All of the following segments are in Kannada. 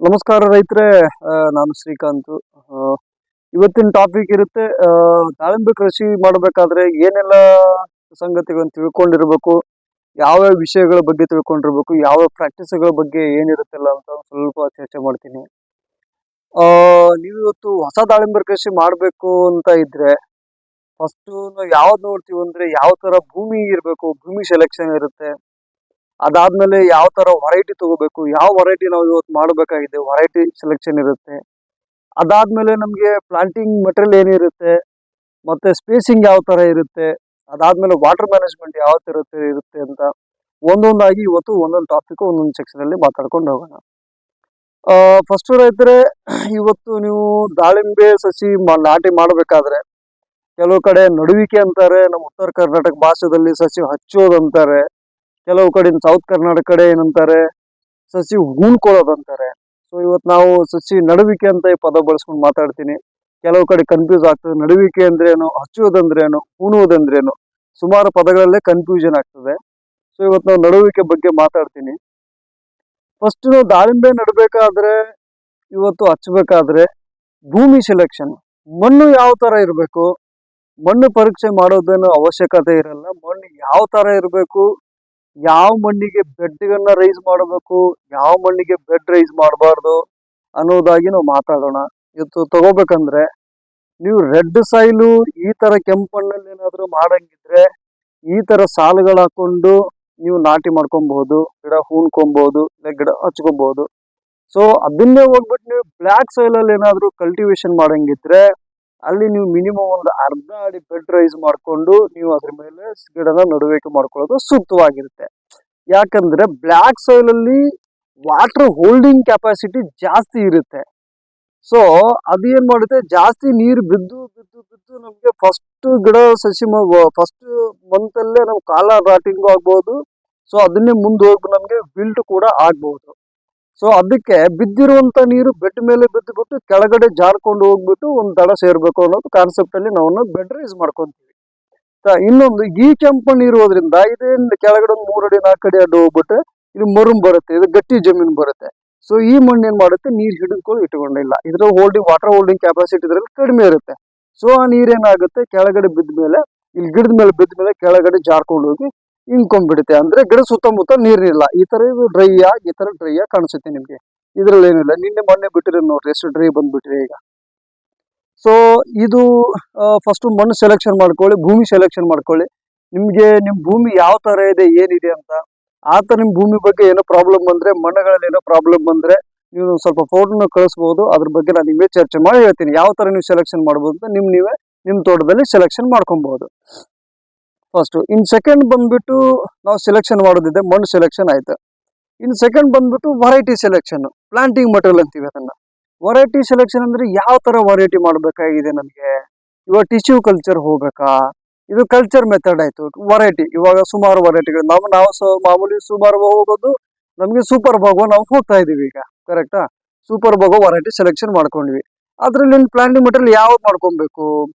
ನಮಸ್ಕಾರ ರೈತರೇ. ನಾನು ಶ್ರೀಕಾಂತ್. ಇವತ್ತಿನ ಟಾಪಿಕ್ ಇರುತ್ತೆ, ದಾಳಿಂಬೆ ಕೃಷಿ ಮಾಡಬೇಕಾದ್ರೆ ಏನೆಲ್ಲ ಸಂಗತಿಗಳನ್ನು ತಿಳ್ಕೊಂಡಿರ್ಬೇಕು, ಯಾವ ವಿಷಯಗಳ ಬಗ್ಗೆ ತಿಳ್ಕೊಂಡಿರ್ಬೇಕು, ಯಾವ ಪ್ರಾಕ್ಟೀಸ್ಗಳ ಬಗ್ಗೆ ಏನಿರುತ್ತಲ್ಲ ಅಂತ ಸ್ವಲ್ಪ ಚರ್ಚೆ ಮಾಡ್ತೀನಿ. ನೀವು ಇವತ್ತು ಹೊಸ ದಾಳಿಂಬೆ ಕೃಷಿ ಮಾಡಬೇಕು ಅಂತ ಇದ್ರೆ ಫಸ್ಟ್ ಯಾವ್ದು ನೋಡ್ತೀವಿ ಅಂದ್ರೆ ಯಾವ ತರ ಭೂಮಿ ಇರಬೇಕು, ಭೂಮಿ ಸೆಲೆಕ್ಷನ್ ಇರುತ್ತೆ. ಅದಾದ್ಮೇಲೆ ಯಾವ ತರ ವೆರೈಟಿ ತಗೋಬೇಕು, ಯಾವ ವೆರೈಟಿ ನಾವು ಇವತ್ತು ಮಾಡಬೇಕಾಗಿದೆ, ವೆರೈಟಿ ಸೆಲೆಕ್ಷನ್ ಇರುತ್ತೆ. ಅದಾದ್ಮೇಲೆ ನಮ್ಗೆ ಪ್ಲಾಂಟಿಂಗ್ ಮೆಟೀರಿಯಲ್ ಏನಿರುತ್ತೆ, ಮತ್ತೆ ಸ್ಪೇಸಿಂಗ್ ಯಾವ ತರ ಇರುತ್ತೆ, ಅದಾದ್ಮೇಲೆ ವಾಟರ್ ಮ್ಯಾನೇಜ್ಮೆಂಟ್ ಯಾವ ತರ ಇರುತ್ತೆ ಅಂತ ಒಂದೊಂದಾಗಿ ಇವತ್ತು ಒಂದೊಂದು ಟಾಪಿಕ್ ಒಂದೊಂದು ಸೆಕ್ಷನ್ ಅಲ್ಲಿ ಮಾತಾಡ್ಕೊಂಡು ಹೋಗೋಣ. ಫಸ್ಟ್ ರೈತರೆ, ಇವತ್ತು ನೀವು ದಾಳಿಂಬೆ ಸಸಿ ನಾಟಿ ಮಾಡಬೇಕಾದ್ರೆ ಕೆಲವು ಕಡೆ ನಡುವಿಕೆ ಅಂತಾರೆ, ನಮ್ಮ ಉತ್ತರ ಕರ್ನಾಟಕ ಭಾಷೆದಲ್ಲಿ ಸಸಿ ಹಚ್ಚೋದಂತಾರೆ, ಕೆಲವು ಕಡೆ ಸೌತ್ ಕರ್ನಾಟಕ ಕಡೆ ಏನಂತಾರೆ ಸಸಿ ಹೂಣ್ಕೊಳ್ಳೋದಂತಾರೆ. ಸೊ ಇವತ್ತು ನಾವು ಸಸಿ ನಡುವಿಕೆ ಅಂತ ಈ ಪದ ಬಳಸ್ಕೊಂಡು ಮಾತಾಡ್ತೀನಿ. ಕೆಲವು ಕಡೆ ಕನ್ಫ್ಯೂಸ್ ಆಗ್ತದೆ, ನಡುವಿಕೆ ಅಂದ್ರೇನು, ಹಚ್ಚುವುದಂದ್ರೇನು, ಹೂಣುವುದಂದ್ರೇನು, ಸುಮಾರು ಪದಗಳಲ್ಲೇ ಕನ್ಫ್ಯೂಷನ್ ಆಗ್ತದೆ. ಸೊ ಇವತ್ತು ನಾವು ನಡುವಿಕೆ ಬಗ್ಗೆ ಮಾತಾಡ್ತೀನಿ. ಫಸ್ಟ್ ನಾವು ದಾಳಿಂಬೆ ನಡಬೇಕಾದ್ರೆ, ಇವತ್ತು ಹಚ್ಚಬೇಕಾದ್ರೆ ಭೂಮಿ ಸೆಲೆಕ್ಷನ್, ಮಣ್ಣು ಯಾವ ತರ ಇರಬೇಕು, ಮಣ್ಣು ಪರೀಕ್ಷೆ ಮಾಡೋದೇನು ಅವಶ್ಯಕತೆ ಇರಲ್ಲ. ಮಣ್ಣು ಯಾವ ತರ ಇರಬೇಕು, ಯಾವ ಮಣ್ಣಿಗೆ ಬೆಡ್ಗಳನ್ನ ರೈಸ್ ಮಾಡಬೇಕು, ಯಾವ ಮಣ್ಣಿಗೆ ಬೆಡ್ ರೈಸ್ ಮಾಡಬಾರ್ದು ಅನ್ನೋದಾಗಿ ನಾವು ಮಾತಾಡೋಣ. ಇವತ್ತು ತಗೋಬೇಕಂದ್ರೆ ನೀವು ರೆಡ್ ಸಾಯಿಲು ಈ ತರ ಕೆಂಪು ಮಣ್ಣಲ್ಲಿ ಏನಾದ್ರು ಮಾಡಂಗಿದ್ರೆ ಈ ತರ ಸಾಲುಗಳು ಹಾಕೊಂಡು ನೀವು ನಾಟಿ ಮಾಡ್ಕೊಬಹುದು, ಗಿಡ ಹೂಣ್ಕೊಬಹುದು, ಇಲ್ಲ ಗಿಡ ಹಚ್ಕೊಬಹುದು. ಸೊ ಅದನ್ನೇ ಹೋಗ್ಬಿಟ್ಟು ನೀವು ಬ್ಲ್ಯಾಕ್ ಸಾಯಿಲ್ ಅಲ್ಲಿ ಏನಾದ್ರು ಕಲ್ಟಿವೇಶನ್ ಮಾಡಂಗಿದ್ರೆ ಅಲ್ಲಿ ನೀವು ಮಿನಿಮಮ್ ಒಂದು ಅರ್ಧ ಅಡಿ ಬೆಡ್ ರೈಸ್ ಮಾಡ್ಕೊಂಡು ನೀವು ಅದ್ರ ಮೇಲೆ ಗಿಡನ ನಡುವಿಕೆ ಮಾಡ್ಕೊಳ್ಳೋದು ಸೂಕ್ತವಾಗಿರುತ್ತೆ. ಯಾಕಂದ್ರೆ ಬ್ಲ್ಯಾಕ್ ಸಾಯಿಲ್ ಅಲ್ಲಿ ವಾಟರ್ ಹೋಲ್ಡಿಂಗ್ ಕೆಪಾಸಿಟಿ ಜಾಸ್ತಿ ಇರುತ್ತೆ. ಸೊ ಅದೇನ್ ಮಾಡುತ್ತೆ, ಜಾಸ್ತಿ ನೀರು ಬಿದ್ದು ಬಿದ್ದು ಬಿದ್ದು ನಮ್ಗೆ ಫಸ್ಟ್ ಗಿಡ ಸಸಿ ಫಸ್ಟ್ ಮಂತ್ ಅಲ್ಲೇ ನಾವು ಕಾಲ ರಾಟಿಂಗು ಆಗ್ಬಹುದು. ಸೊ ಅದನ್ನೇ ಮುಂದೆ ಹೋಗಿ ನಮ್ಗೆ ವಿಲ್ಟ್ ಕೂಡ ಆಗ್ಬಹುದು. ಸೊ ಅದಕ್ಕೆ ಬಿದ್ದಿರುವಂತ ನೀರು ಬೆಡ್ ಮೇಲೆ ಬಿದ್ದು ಬಿಟ್ಟು ಕೆಳಗಡೆ ಜಾರ್ಕೊಂಡು ಹೋಗ್ಬಿಟ್ಟು ಒಂದ್ ದಡ ಸೇರ್ಬೇಕು ಅನ್ನೋದು ಕಾನ್ಸೆಪ್ಟ್ ಅಲ್ಲಿ ನಾವು ಬೆಡ್ ರೈಸ್ ಮಾಡ್ಕೊಂತೀವಿ. ಇನ್ನೊಂದು, ಈ ಕೆಂಪು ನೀರು ಇರೋದ್ರಿಂದ ಇದೇನ್ ಕೆಳಗಡೆ ಒಂದು 3 ಅಡಿ 4 ಅಡಿ ಅಡ್ಡ ಹೋಗ್ಬಿಟ್ಟು ಇದು ಮರುಮ್ ಬರುತ್ತೆ, ಇದು ಗಟ್ಟಿ ಜಮೀನು ಬರುತ್ತೆ. ಸೊ ಈ ಮಣ್ಣು ಏನ್ ಮಾಡುತ್ತೆ, ನೀರ್ ಹಿಡಿದುಕೊಂಡು ಇಟ್ಕೊಂಡಿಲ್ಲ, ಇದ್ರ ವಾಟರ್ ಹೋಲ್ಡಿಂಗ್ ಕೆಪಾಸಿಟಿ ಇದ್ರಲ್ಲಿ ಕಡಿಮೆ ಇರುತ್ತೆ. ಸೊ ಆ ನೀರೇನಾಗುತ್ತೆ, ಕೆಳಗಡೆ ಬಿದ್ದ ಮೇಲೆ, ಇಲ್ಲಿ ಗಿಡದ ಮೇಲೆ ಬಿದ್ದ ಮೇಲೆ ಕೆಳಗಡೆ ಜಾರ್ಕೊಂಡು ಹೋಗಿ ಹಿಂಕೊಂಡ್ಬಿಡುತ್ತೆ. ಅಂದ್ರೆ ಗಿಡ ಸುತ್ತಮುತ್ತ ನೀರಿಲ್ಲ, ಈ ತರ ಡ್ರೈ ಆಗಿ ಕಾಣಿಸುತ್ತೆ ನಿಮ್ಗೆ. ಇದ್ರಲ್ಲಿ ಏನಿಲ್ಲ, ನಿನ್ನೆ ಮೊನ್ನೆ ಬಿಟ್ಟಿರಿ ನೋಡ್ರಿ ಎಷ್ಟು ಡ್ರೈ ಬಂದ್ಬಿಟ್ರಿ ಈಗ. ಸೊ ಇದು ಫಸ್ಟ್ ಮಣ್ಣು ಸೆಲೆಕ್ಷನ್ ಮಾಡ್ಕೊಳ್ಳಿ, ಭೂಮಿ ಸೆಲೆಕ್ಷನ್ ಮಾಡ್ಕೊಳ್ಳಿ. ನಿಮ್ಗೆ ನಿಮ್ ಭೂಮಿ ಯಾವ ತರ ಇದೆ, ಏನಿದೆ ಅಂತ. ಆತ ನಿಮ್ ಭೂಮಿ ಬಗ್ಗೆ ಏನೋ ಪ್ರಾಬ್ಲಮ್ ಬಂದ್ರೆ, ಮಣ್ಣುಗಳಲ್ಲಿ ಏನೋ ಪ್ರಾಬ್ಲಮ್ ಬಂದ್ರೆ ನೀವು ಸ್ವಲ್ಪ ಫೋಟೋನ ಕಳಿಸ್ಬೋದು. ಅದ್ರ ಬಗ್ಗೆ ನಾನು ನಿಮಗೆ ಚರ್ಚೆ ಮಾಡಿ ಹೇಳ್ತೀನಿ ಯಾವ ತರ ನೀವು ಸೆಲೆಕ್ಷನ್ ಮಾಡ್ಬೋದು ಅಂತ. ನೀವೇ ನಿಮ್ ತೋಟದಲ್ಲಿ ಸೆಲೆಕ್ಷನ್ ಮಾಡ್ಕೊಬಹುದು. ಫಸ್ಟ್. ಇನ್ ಸೆಕೆಂಡ್ ಬಂದ್ಬಿಟ್ಟು ನಾವು ಸೆಲೆಕ್ಷನ್ ಮಾಡೋದಿದೆ, ಮಣ್ಣು ಸೆಲೆಕ್ಷನ್ ಆಯ್ತು. ಇನ್ ಸೆಕೆಂಡ್ ಬಂದ್ಬಿಟ್ಟು ವೆರೈಟಿ ಸೆಲೆಕ್ಷನ್, ಪ್ಲಾಂಟಿಂಗ್ ಮಟೀರಿಯಲ್ ಅಂತೀವಿ ಅದನ್ನ. ವೆರೈಟಿ ಸೆಲೆಕ್ಷನ್ ಅಂದ್ರೆ ಯಾವ ತರ ವೆರೈಟಿ ಮಾಡ್ಬೇಕಾಗಿದೆ ನಮ್ಗೆ. ಇವಾಗ ಟಿಶ್ಯೂ ಕಲ್ಚರ್ ಹೋಗ್ಬೇಕಾ, ಇದು ಕಲ್ಚರ್ ಮೆಥಡ್ ಆಯ್ತು. ವೆರೈಟಿ ಇವಾಗ ಸುಮಾರು ವೆರೈಟಿಗಳು ನಾವು ಮಾಮೂಲಿ ಸುಮಾರು ಹೋಗೋದು ನಮ್ಗೆ ಸೂಪರ್ ಭಾಗೋ ನಾವು ಹೋಗ್ತಾ ಇದೀವಿ ಈಗ, ಕರೆಕ್ಟಾ. ಸೂಪರ್ ಭಾಗೋ ವೆರೈಟಿ ಸೆಲೆಕ್ಷನ್ ಮಾಡ್ಕೊಂಡ್ವಿ. ಅದ್ರಲ್ಲಿ ಪ್ಲಾಂಟಿಂಗ್ ಮಟೀರಿಯಲ್ ಯಾವ್ದು ಮಾಡ್ಕೊಬೇಕು,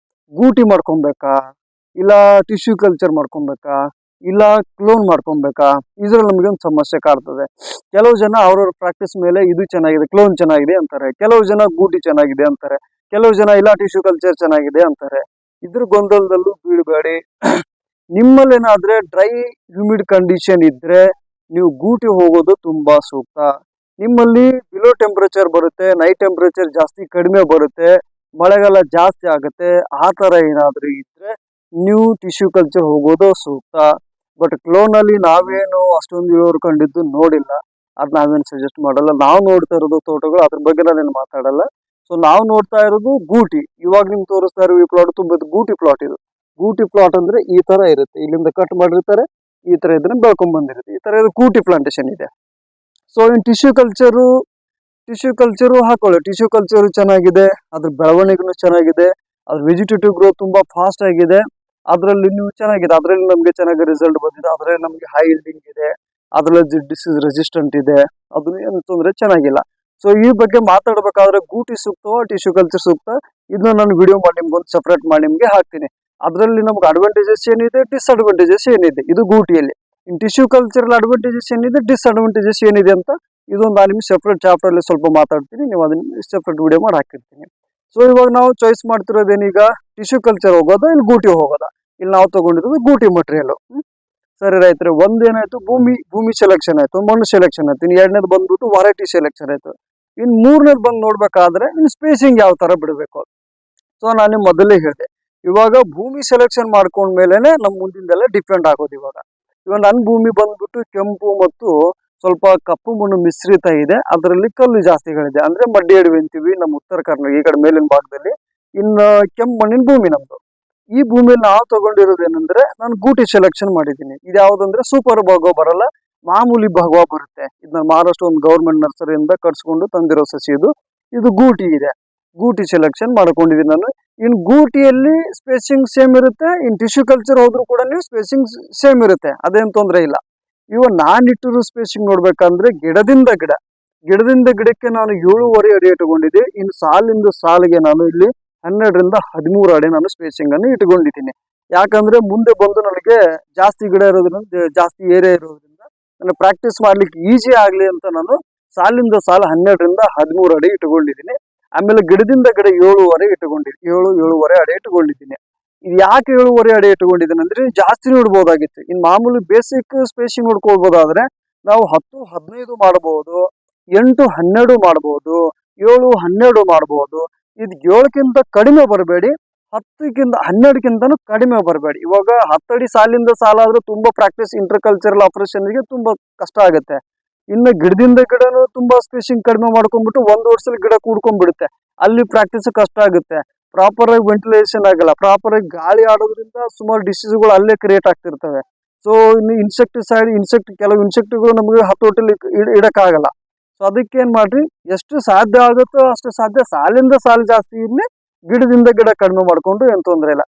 ಗೂಟಿ ಮಾಡ್ಕೊಬೇಕಾ, ಇಲ್ಲ ಟಿಶ್ಯೂ ಕಲ್ಚರ್ ಮಾಡ್ಕೊಬೇಕಾ, ಇಲ್ಲ ಕ್ಲೋನ್ ಮಾಡ್ಕೊಬೇಕಾ, ಇದ್ರಲ್ಲಿ ನಮ್ಗೆ ಒಂದು ಸಮಸ್ಯೆ ಕಾಡ್ತದೆ. ಕೆಲವು ಜನ ಅವ್ರವ್ರ ಪ್ರಾಕ್ಟೀಸ್ ಮೇಲೆ ಇದು ಚೆನ್ನಾಗಿದೆ, ಕ್ಲೋನ್ ಚೆನ್ನಾಗಿದೆ ಅಂತಾರೆ, ಕೆಲವು ಜನ ಗೂಟಿ ಚೆನ್ನಾಗಿದೆ ಅಂತಾರೆ, ಕೆಲವು ಜನ ಇಲ್ಲ ಟಿಶ್ಯೂ ಕಲ್ಚರ್ ಚೆನ್ನಾಗಿದೆ ಅಂತಾರೆ. ಇದ್ರ ಗೊಂದಲದಲ್ಲೂ ಬೀಳ್ಬೇಡಿ. ನಿಮ್ಮಲ್ಲಿ ಏನಾದ್ರೆ ಡ್ರೈ ಹ್ಯೂಮಿಡ್ ಕಂಡೀಷನ್ ಇದ್ರೆ ನೀವು ಗೂಟಿ ಹೋಗೋದು ತುಂಬಾ ಸೂಕ್ತ. ನಿಮ್ಮಲ್ಲಿ ಬಿಲೋ ಟೆಂಪರೇಚರ್ ಬರುತ್ತೆ, ನೈಟ್ ಟೆಂಪರೇಚರ್ ಜಾಸ್ತಿ ಕಡಿಮೆ ಬರುತ್ತೆ, ಮಳೆಗಾಲ ಜಾಸ್ತಿ ಆಗುತ್ತೆ, ಆ ತರ ಏನಾದ್ರೂ ಇದ್ರೆ ನೀವು ಟಿಶ್ಯೂ ಕಲ್ಚರ್ ಹೋಗೋದು ಸೂಕ್ತ. ಬಟ್ ಕ್ಲೋನ್ ಅಲ್ಲಿ ನಾವೇನು ಅಷ್ಟೊಂದು ಕಂಡಿದ್ದು ನೋಡಿಲ್ಲ, ಅದ್ ನಾವೇನು ಸಜೆಸ್ಟ್ ಮಾಡಲ್ಲ. ನಾವು ನೋಡ್ತಾ ಇರೋದು ತೋಟಗಳು, ಅದ್ರ ಬಗ್ಗೆ ನಾನೇನು ಮಾತಾಡಲ್ಲ. ಸೊ ನಾವು ನೋಡ್ತಾ ಇರೋದು ಗೂಟಿ. ಇವಾಗ ನಿಮ್ಗೆ ತೋರಿಸ್ತಾ ಇರೋ ಈ ಪ್ಲಾಟ್ ತುಂಬಾ ಗೂಟಿ ಪ್ಲಾಟ್. ಇದು ಗೂಟಿ ಪ್ಲಾಟ್ ಅಂದ್ರೆ ಈ ತರ ಇರುತ್ತೆ, ಇಲ್ಲಿಂದ ಕಟ್ ಮಾಡಿರ್ತಾರೆ, ಈ ತರ ಇದನ್ನ ಬೆಳ್ಕೊಂಡ್ ಬಂದಿರುತ್ತೆ, ಈ ತರ ಇದು ಗೂಟಿ ಪ್ಲಾಂಟೇಶನ್ ಇದೆ. ಸೊ ಇನ್ ಟಿಶ್ಯೂ ಕಲ್ಚರು ಹಾಕೊಳ್ಳಿ. ಟಿಶ್ಯೂ ಕಲ್ಚರ್ ಚೆನ್ನಾಗಿದೆ, ಅದ್ರ ಬೆಳವಣಿಗೆನೂ ಚೆನ್ನಾಗಿದೆ, ಅದ್ರ ವೆಜಿಟೇಟಿವ್ ಗ್ರೋತ್ ತುಂಬಾ ಫಾಸ್ಟ್ ಆಗಿದೆ, ಅದ್ರಲ್ಲಿ ನೀವು ಚೆನ್ನಾಗಿದೆ, ಅದ್ರಲ್ಲಿ ನಮ್ಗೆ ಚೆನ್ನಾಗಿ ರಿಸಲ್ಟ್ ಬಂದಿದೆ, ಅದ್ರಲ್ಲಿ ನಮ್ಗೆ ಹೈ ಇಲ್ಡಿಂಗ್ ಇದೆ, ಅದ್ರಲ್ಲಿ ಡಿಸೀಸ್ ರೆಸಿಸ್ಟೆಂಟ್ ಇದೆ, ಅದನ್ನ ಏನು ತೊಂದ್ರೆ ಚೆನ್ನಾಗಿಲ್ಲ. ಸೊ ಈ ಬಗ್ಗೆ ಮಾತಾಡ್ಬೇಕಾದ್ರೆ ಗೂಟಿ ಸೂಕ್ತವೋ ಟಿಶ್ಯೂ ಕಲ್ಚರ್ ಸೂಕ್ತ, ಇದನ್ನ ನಾನು ವಿಡಿಯೋ ಮಾಡಿ ನಿಮ್ಗೊಂದು ಸಪ್ರೇಟ್ ಮಾಡಿ ನಿಮ್ಗೆ ಹಾಕ್ತೀನಿ. ಅದರಲ್ಲಿ ನಮ್ಗೆ ಅಡ್ವಾಂಟೇಜಸ್ ಏನಿದೆ, ಡಿಸ್ಅಡ್ವಾಂಟೇಜಸ್ ಏನಿದೆ ಇದು ಗೂಟಿಯಲ್ಲಿ. ಇನ್ ಟಿಶ್ಯೂ ಕಲ್ಚರ್ ಅಡ್ವಾಂಟೇಜಸ್ ಏನಿದೆ, ಡಿಸ್ಅಡ್ವಾಂಟೇಜಸ್ ಏನಿದೆ ಅಂತ ಇದೊಂದು ನಾನು ನಿಮ್ಗೆ ಸೆಪ್ರೇಟ್ ಚಾಪ್ಟರ್ ಅಲ್ಲಿ ಸ್ವಲ್ಪ ಮಾತಾಡ್ತೀನಿ, ನೀವು ಅದನ್ನ ಸೆಪ್ರೇಟ್ ವಿಡಿಯೋ ಮಾಡಿ ಹಾಕಿರ್ತೀನಿ. ಸೊ ಇವಾಗ ನಾವು ಚಾಯ್ಸ್ ಮಾಡ್ತಿರೋದೇನೀಗ ಟಿಶ್ಯೂ ಕಲ್ಚರ್ ಹೋಗೋದಾ ಇಲ್ಲಿ ಗೂಟಿ ಹೋಗೋದಾ? ಇಲ್ಲಿ ನಾವು ತಗೊಂಡಿರೋದು ಗೂಟಿ ಮಟೀರಿಯಲ್. ಸರಿ ರೈತರೆ, ಒಂದೇನಾಯ್ತು ಭೂಮಿ ಸೆಲೆಕ್ಷನ್ ಆಯ್ತು, ಮಣ್ಣು ಸೆಲೆಕ್ಷನ್ ಆಯ್ತು. ಇನ್ನು ಎರಡನೇದು ಬಂದ್ಬಿಟ್ಟು ವೆರೈಟಿ ಸೆಲೆಕ್ಷನ್ ಆಯ್ತು. ಇನ್ನು ಮೂರನೇದು ಬಂದು ನೋಡ್ಬೇಕಾದ್ರೆ ಇನ್ನು ಸ್ಪೇಸಿಂಗ್ ಯಾವ ತರ ಬಿಡಬೇಕು. ಸೊ ನಾನು ಮೊದಲೇ ಹೇಳಿದೆ, ಇವಾಗ ಭೂಮಿ ಸೆಲೆಕ್ಷನ್ ಮಾಡ್ಕೊಂಡ್ಮೇಲೆನೆ ನಮ್ಮ ಮುಂದಿಂದೆಲ್ಲ ಡಿಪೆಂಡ್ ಆಗೋದು. ಇವಾಗ ನನ್ನ ಭೂಮಿ ಬಂದ್ಬಿಟ್ಟು ಕೆಂಪು ಮತ್ತು ಸ್ವಲ್ಪ ಕಪ್ಪು ಮಣ್ಣು ಮಿಶ್ರಿತ ಇದೆ, ಅದರಲ್ಲಿ ಕಲ್ಲು ಜಾಸ್ತಿಗಳಿದೆ, ಅಂದ್ರೆ ಮಡ್ಡಿ ಅಡವಿ ಅಂತೀವಿ ನಮ್ಮ ಉತ್ತರ ಕರ್ನಾಟಕ ಈ ಕಡೆ ಮೇಲಿನ ಭಾಗದಲ್ಲಿ. ಇನ್ನು ಕೆಂಪು ಮಣ್ಣಿನ ಭೂಮಿ ನಮ್ದು. ಈ ಭೂಮಿಯಲ್ಲಿ ನಾವು ತಗೊಂಡಿರೋದೇನಂದ್ರೆ ನಾನು ಗೂಟಿ ಸೆಲೆಕ್ಷನ್ ಮಾಡಿದ್ದೀನಿ. ಇದು ಯಾವ್ದಂದ್ರೆ ಸೂಪರ್ ಭಾಗವ ಬರಲ್ಲ, ಮಾಮೂಲಿ ಭಾಗವ ಬರುತ್ತೆ. ಇದನ್ನ ಮಹಾರಾಷ್ಟ್ರ ಒಂದು ಗೌರ್ಮೆಂಟ್ ನರ್ಸರಿಯಿಂದ ಕಟ್ಸ್ಕೊಂಡು ತಂದಿರೋ ಸಸಿ ಇದು ಗೂಟಿ ಇದೆ. ಗೂಟಿ ಸೆಲೆಕ್ಷನ್ ಮಾಡ್ಕೊಂಡಿದ್ದೀನಿ ನಾನು. ಇನ್ ಗೂಟಿಯಲ್ಲಿ ಸ್ಪೇಸಿಂಗ್ ಸೇಮ್ ಇರುತ್ತೆ, ಇನ್ ಟಿಶ್ಯೂ ಕಲ್ಚರ್ ಹೋದ್ರೂ ಕೂಡ ಸ್ಪೇಸಿಂಗ್ ಸೇಮ್ ಇರುತ್ತೆ, ಅದೇನು ತೊಂದರೆ ಇಲ್ಲ. ನಾನು ಇಟ್ಟಿರೋ ಸ್ಪೇಸಿಂಗ್ ನೋಡ್ಬೇಕಂದ್ರೆ ಗಿಡದಿಂದ ಗಿಡಕ್ಕೆ ನಾನು 7.5 ಅಡಿ ಇಟ್ಕೊಂಡಿದ್ದೆ. ಇನ್ನು ಸಾಲಿಂದ ಸಾಲಿಗೆ ನಾನು ಇಲ್ಲಿ 12ರಿಂದ 13 ಅಡಿ ನಾನು ಸ್ಪೇಸಿಂಗ್ ಅನ್ನು ಇಟ್ಕೊಂಡಿದ್ದೀನಿ. ಯಾಕಂದ್ರೆ ಮುಂದೆ ಬಂದು ನನಗೆ ಜಾಸ್ತಿ ಗಿಡ ಇರೋದ್ರಿಂದ, ಜಾಸ್ತಿ ಏರಿಯಾ ಇರೋದ್ರಿಂದ ನಾನು ಪ್ರಾಕ್ಟೀಸ್ ಮಾಡ್ಲಿಕ್ಕೆ ಈಸಿ ಆಗ್ಲಿ ಅಂತ ನಾನು ಸಾಲಿಂದ ಸಾಲು 12ರಿಂದ 13 ಅಡಿ ಇಟ್ಕೊಂಡಿದ್ದೀನಿ. ಆಮೇಲೆ ಗಿಡದಿಂದ ಗಿಡ 7.5 ಅಡಿ ಇಟ್ಕೊಂಡಿದ್ದೀನಿ. ಇದು ಯಾಕೆ 7.5 ಅಡಿ ಇಟ್ಕೊಂಡಿದ್ದೀನಿ ಅಂದ್ರೆ ಜಾಸ್ತಿ ನೋಡ್ಬೋದಾಗಿತ್ತು. ಇನ್ನು ಮಾಮೂಲಿ ಬೇಸಿಕ್ ಸ್ಪೇಸಿಂಗ್ ನೋಡ್ಕೊಳ್ಬೋದಾದ್ರೆ ನಾವು 10-15 ಮಾಡಬಹುದು, 8-12 ಮಾಡಬಹುದು, 7-12 ಮಾಡಬಹುದು. ಇದು 7ಕ್ಕಿಂತ ಕಡಿಮೆ ಬರಬೇಡಿ, 10-12ಕ್ಕಿಂತನೂ ಕಡಿಮೆ ಬರಬೇಡಿ. ಇವಾಗ 10 ಅಡಿ ಸಾಲಿಂದ ಸಾಲಾದ್ರೆ ತುಂಬಾ ಪ್ರಾಕ್ಟೀಸ್ ಇಂಟರ್ ಕಲ್ಚರಲ್ ಆಪರೇಷನ್ಗೆ ತುಂಬಾ ಕಷ್ಟ ಆಗುತ್ತೆ. ಇನ್ನು ಗಿಡದಿಂದ ಗಿಡನು ತುಂಬಾ ಸ್ಪೇಸಿಂಗ್ ಕಡಿಮೆ ಮಾಡ್ಕೊಂಡ್ಬಿಟ್ಟು ಒಂದು ವರ್ಷದಲ್ಲಿ ಗಿಡ ಕೂಡ್ಕೊಂಡ್ಬಿಡುತ್ತೆ, ಅಲ್ಲಿ ಪ್ರಾಕ್ಟೀಸ್ ಕಷ್ಟ ಆಗುತ್ತೆ. ಪ್ರಾಪರ್ ಆಗಿ ವೆಂಟಿಲೇಷನ್ ಆಗಲ್ಲ, ಪ್ರಾಪರ್ ಆಗಿ ಗಾಳಿ ಆಡೋದ್ರಿಂದ ಸುಮಾರು ಡಿಸೀಸ್ಗಳು ಅಲ್ಲೇ ಕ್ರಿಯೇಟ್ ಆಗ್ತಿರ್ತವೆ. ಸೊ ಇನ್ನು ಕೆಲವು ಇನ್ಸೆಕ್ಟ್ಗಳು ನಮಗೆ ಹತೋಟಿಲಿ ಇಡಕ್ಕಾಗಲ್ಲ. ಸೊ ಅದಕ್ಕೆ ಏನ್ ಮಾಡ್ರಿ, ಎಷ್ಟು ಸಾಧ್ಯ ಆಗುತ್ತೋ ಅಷ್ಟು ಸಾಧ್ಯ ಸಾಲಿಂದ ಸಾಲು ಜಾಸ್ತಿ ಇರ್ಲಿ, ಗಿಡದಿಂದ ಗಿಡ ಕಡಿಮೆ ಮಾಡ್ಕೊಂಡು ಏನ್ ತೊಂದರೆ ಇಲ್ಲ.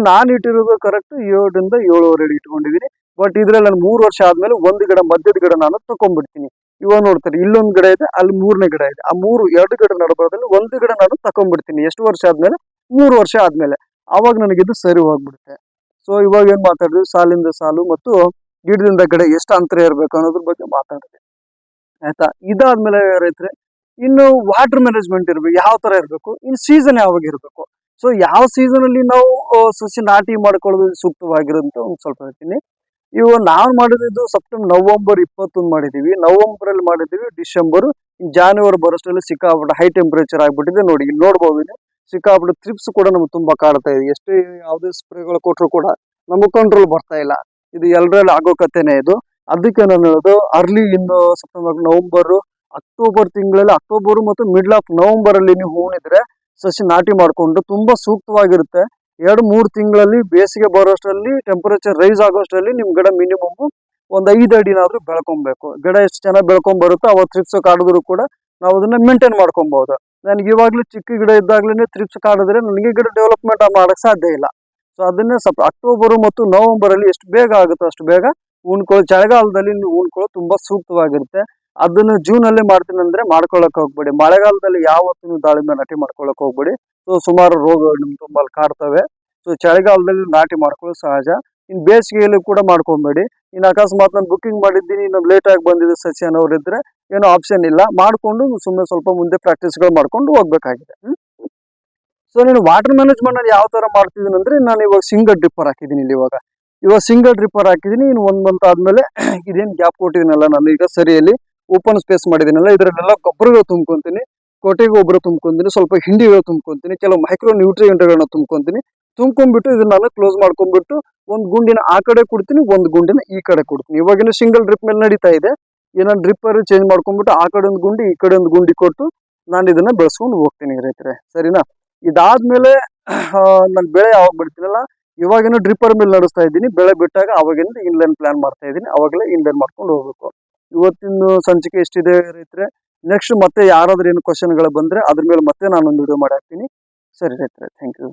ನಾನು ಇಟ್ಟಿರೋದು ಕರೆಕ್ಟ್ 7ರಿಂದ 7.5 ಅಡಿ ಇಟ್ಕೊಂಡಿದೀನಿ. ಬಟ್ ಇದ್ರಲ್ಲಿ ನಾನು 3 ವರ್ಷ ಆದ್ಮೇಲೆ ಒಂದು ಗಿಡ ಮಧ್ಯದ ಗಿಡ ನಾನು ತಕೊಂಡ್ಬಿಡ್ತೀನಿ. ಇವಾಗ ನೋಡ್ತಾರೆ, ಇಲ್ಲೊಂದು ಗಿಡ ಇದೆ, ಅಲ್ಲಿ 3ನೇ ಗಿಡ ಇದೆ. ಆ 2 ಗಿಡ ನಡುಬರದಲ್ಲಿ ಒಂದು ಗಿಡ ನಾನು ತಕೊಂಡ್ಬಿಡ್ತೀನಿ. ಎಷ್ಟು ವರ್ಷ ಆದ್ಮೇಲೆ? 3 ವರ್ಷ ಆದ್ಮೇಲೆ. ಅವಾಗ ನನಗಿದು ಸರಿ ಹೋಗ್ಬಿಡುತ್ತೆ. ಸೊ ಇವಾಗ ಏನ್ ಮಾತಾಡಿದ್ವಿ, ಸಾಲಿಂದ ಸಾಲು ಮತ್ತು ಗಿಡದಿಂದ ಗಿಡ ಎಷ್ಟು ಅಂತರ ಇರಬೇಕು ಅನ್ನೋದ್ರ ಬಗ್ಗೆ ಮಾತಾಡಿದೆ, ಆಯ್ತಾ. ಇದಾದ್ಮೇಲೆ ರೈತರೆ, ಇನ್ನು ವಾಟರ್ ಮ್ಯಾನೇಜ್ಮೆಂಟ್ ಇರ್ಬೇಕು, ಯಾವ ತರ ಇರಬೇಕು, ಇನ್ನು ಸೀಸನ್ ಯಾವಾಗ ಇರಬೇಕು. ಸೊ ಯಾವ ಸೀಸನ್ ಅಲ್ಲಿ ನಾವು ಸಸಿ ನಾಟಿ ಮಾಡ್ಕೊಳ್ಳೋದು ಸೂಕ್ತವಾಗಿರೋಂತ ಒಂದು ಸ್ವಲ್ಪ ಹೇಳ್ತೀನಿ. ನಾವು ಮಾಡಿದ್ದು ನವೆಂಬರ್ 21 ಮಾಡಿದೀವಿ, ನವೆಂಬರ್ ಅಲ್ಲಿ ಮಾಡಿದೀವಿ, ಡಿಸೆಂಬರ್, ಜಾನ್ವರಿ ಬರೋಷ್ಟರಲ್ಲಿ ಸಿಕ್ಕಾಬಿಟ್ಟು ಹೈ ಟೆಂಪರೇಚರ್ ಆಗ್ಬಿಟ್ಟಿದೆ. ನೋಡಿ ಇಲ್ಲಿ ನೋಡ್ಬೋದು, ಸಿಕ್ಕಾಬಿಟ್ಟು ಥ್ರಿಪ್ಸ್ ಕೂಡ ನಮ್ಗೆ ತುಂಬಾ ಕಾಡ್ತಾ ಇದೆ. ಎಷ್ಟೇ ಯಾವುದೇ ಸ್ಪ್ರೇಗಳು ಕೊಟ್ಟರು ಕೂಡ ನಮಗೆ ಕಂಟ್ರೋಲ್ ಬರ್ತಾ ಇಲ್ಲ. ಇದು ಎಲ್ಲರಲ್ಲಿ ಆಗೋ ಕಥೆನೇ ಇದು. ಅದಕ್ಕೆ ನಾನು ಹೇಳೋದು, ಅರ್ಲಿ ಇನ್ನು ನವೆಂಬರ್ ಅಕ್ಟೋಬರ್ ತಿಂಗಳಲ್ಲಿ, ಅಕ್ಟೋಬರ್ ಮತ್ತು ಮಿಡ್ಲ್ ಆಫ್ ನವೆಂಬರ್ ಅಲ್ಲಿ ನೀವು ಹೂಣಿದ್ರೆ ಸಸಿ ನಾಟಿ ಮಾಡ್ಕೊಂಡು ತುಂಬಾ ಸೂಕ್ತವಾಗಿರುತ್ತೆ. 2-3 ತಿಂಗಳಲ್ಲಿ ಬೇಸಿಗೆ ಬರೋಷ್ಟರಲ್ಲಿ ಟೆಂಪರೇಚರ್ ರೈಸ್ ಆಗೋಷ್ಟರಲ್ಲಿ ನಿಮ್ ಗಿಡ ಮಿನಿಮಮ್ ಒಂದು 5 ಅಡಿನಾದ್ರೂ ಬೆಳ್ಕೊಬೇಕು. ಗಿಡ ಎಷ್ಟು ಚೆನ್ನಾಗಿ ಬೆಳ್ಕೊಂಡ್ ಬರುತ್ತೋ ಅವತ್ತು ಥ್ರಿಪ್ಸ್ ಕಾಡಿದ್ರು ಕೂಡ ನಾವು ಅದನ್ನ ಮೇಂಟೈನ್ ಮಾಡ್ಕೊಬಹುದು. ನನಗೆ ಇವಾಗ್ಲೂ ಚಿಕ್ಕ ಗಿಡ ಇದ್ದಾಗ್ಲೇ ಥ್ರಿಪ್ಸ್ ಕಾಡಿದ್ರೆ ನನಗೆ ಗಿಡ ಡೆವಲಪ್ಮೆಂಟ್ ಮಾಡಕ್ ಸಾಧ್ಯ ಇಲ್ಲ. ಸೊ ಅದನ್ನೇ ಸ್ವಲ್ಪ ಅಕ್ಟೋಬರ್ ಮತ್ತು ನವೆಂಬರ್ ಅಲ್ಲಿ ಎಷ್ಟು ಬೇಗ ಆಗುತ್ತೋ ಅಷ್ಟು ಬೇಗ ಉಣ್ಕೊಳ್ಳೋ. ಚಳಿಗಾಲದಲ್ಲಿ ಉಣ್ಕೊಳ್ಳೋ ತುಂಬಾ ಸೂಕ್ತವಾಗಿರುತ್ತೆ. ಅದನ್ನ ಜೂನ್ ಅಲ್ಲಿ ಮಾಡ್ತೀನಿ ಅಂದ್ರೆ ಮಾಡ್ಕೊಳಕ್ ಹೋಗ್ಬೇಡಿ. ಮಳೆಗಾಲದಲ್ಲಿ ಯಾವತ್ತೂ ದಾಳಿಂಬೆ ನಾಟಿ ಮಾಡ್ಕೊಳಕ್ ಹೋಗ್ಬೇಡಿ. ಸೊ ಸುಮಾರು ರೋಗಗಳು ನಿಮ್ ತುಂಬಾ ಕಾಡ್ತವೆ. ಸೊ ಚಳಿಗಾಲದಲ್ಲಿ ನಾಟಿ ಮಾಡ್ಕೊಳ್ಳೋದು ಸಹಜ. ಇನ್ ಬೇಸಿಗೆಯಲ್ಲಿ ಕೂಡ ಮಾಡ್ಕೊಬೇಡಿ. ಇನ್ನು ಅಕಸ್ಮಾತ್ ನಾನು ಬುಕ್ಕಿಂಗ್ ಮಾಡಿದ್ದೀನಿ, ಇನ್ನು ಲೇಟ್ ಆಗಿ ಬಂದಿದೆ ಸಸಿ ಅನ್ನೋರು ಇದ್ರೆ ಏನೋ ಆಪ್ಷನ್ ಇಲ್ಲ, ಮಾಡ್ಕೊಂಡು ಸುಮ್ಮನೆ ಸ್ವಲ್ಪ ಮುಂದೆ ಪ್ರಾಕ್ಟೀಸ್ಗಳು ಮಾಡ್ಕೊಂಡು ಹೋಗ್ಬೇಕಾಗಿದೆ. ಸೊ ನೀನು ವಾಟರ್ ಮ್ಯಾನೇಜ್ಮೆಂಟ್ ಅಲ್ಲಿ ಯಾವ ತರ ಮಾಡ್ತಿದ್ದೀನಿ ಅಂದ್ರೆ, ನಾನು ಇವಾಗ ಸಿಂಗಲ್ ಡ್ರಿಪ್ಪರ್ ಹಾಕಿದ್ದೀನಿ. ಇವಾಗ ಸಿಂಗಲ್ ಡ್ರಿಪ್ಪರ್ ಹಾಕಿದ್ದೀನಿ. ಇನ್ನು 1 ಮಂತ್ ಆದ್ಮೇಲೆ ಇದೇನು ಗ್ಯಾಪ್ ಕೊಟ್ಟಿದ್ದೀನಲ್ಲ, ನಾನು ಈಗ ಸರಿಯಲ್ಲಿ ಓಪನ್ ಸ್ಪೇಸ್ ಮಾಡಿದ್ದೀನಲ್ಲ, ಇದರಲ್ಲೆಲ್ಲ ಗೊಬ್ಬರಗಳು ತುಂಬ್ಕೊಂತೀನಿ, ಕೊಟ್ಟಿಗೆ ಗೊಬ್ಬರ ತುಂಬ್ಕೊಂತೀನಿ, ಸ್ವಲ್ಪ ಹಿಂಡಿಗಳು ತುಂಬ್ಕೊಂತೀನಿ, ಕೆಲವು ಮೈಕ್ರೋ ನ್ಯೂಟ್ರಿಯೆಂಟ್ಗಳನ್ನ ತುಂಬ್ಕೊಂಡ್ಬಿಟ್ಟು ಇದನ್ನ ನಾನು ಕ್ಲೋಸ್ ಮಾಡ್ಕೊಂಡ್ಬಿಟ್ಟು ಒಂದು ಗುಂಡಿನ ಆ ಕಡೆ ಕೊಡ್ತೀನಿ, ಒಂದು ಗುಂಡಿನ ಈ ಕಡೆ ಕೊಡ್ತೀನಿ. ಇವಾಗಿನ ಸಿಂಗಲ್ ಡ್ರಿಪ್ ಮೇಲೆ ನಡೀತಾ ಇದೆ. ಏನೋ ಡ್ರಿಪ್ಪರ್ ಚೇಂಜ್ ಮಾಡ್ಕೊಂಡ್ಬಿಟ್ಟು ಆ ಕಡೆ ಒಂದು ಗುಂಡಿ ಈ ಕಡೆ ಒಂದು ಗುಂಡಿ ಕೊಟ್ಟು ನಾನು ಇದನ್ನ ಬೆಳೆಸ್ಕೊಂಡು ಹೋಗ್ತೀನಿ ರೈತರೆ, ಸರಿನಾ. ಇದಾದ್ಮೇಲೆ ನಾನು ಬೆಳೆ ಯಾವಾಗ ಬಿಡ್ತೀನಲ್ಲ, ಇವಾಗಿನ ಡ್ರಿಪ್ಪರ್ ಮೇಲೆ ನಡೆಸ್ತಾ ಇದ್ದೀನಿ. ಬೆಳೆ ಬಿಟ್ಟಾಗ ಅವಾಗಿಂದ ಇನ್ಲೈನ್ ಪ್ಲಾನ್ ಮಾಡ್ತಾ ಇದ್ದೀನಿ, ಅವಾಗಲೇ ಇನ್ಲೈನ್ ಮಾಡ್ಕೊಂಡು ಹೋಗ್ಬೇಕು. ಇವತ್ತಿನ ಸಂಚಿಕೆ ಎಷ್ಟಿದೆ ರೈತರೆ. ನೆಕ್ಸ್ಟ್ ಮತ್ತೆ ಯಾರಾದ್ರೂ ಏನು ಕ್ವಶನ್ಗಳು ಬಂದ್ರೆ ಅದ್ರ ಮೇಲೆ ಮತ್ತೆ ನಾನೊಂದು ವಿಡಿಯೋ ಮಾಡಿ ಹಾಕ್ತೀನಿ. ಸರಿ ರೈತರೆ, ಥ್ಯಾಂಕ್ ಯು.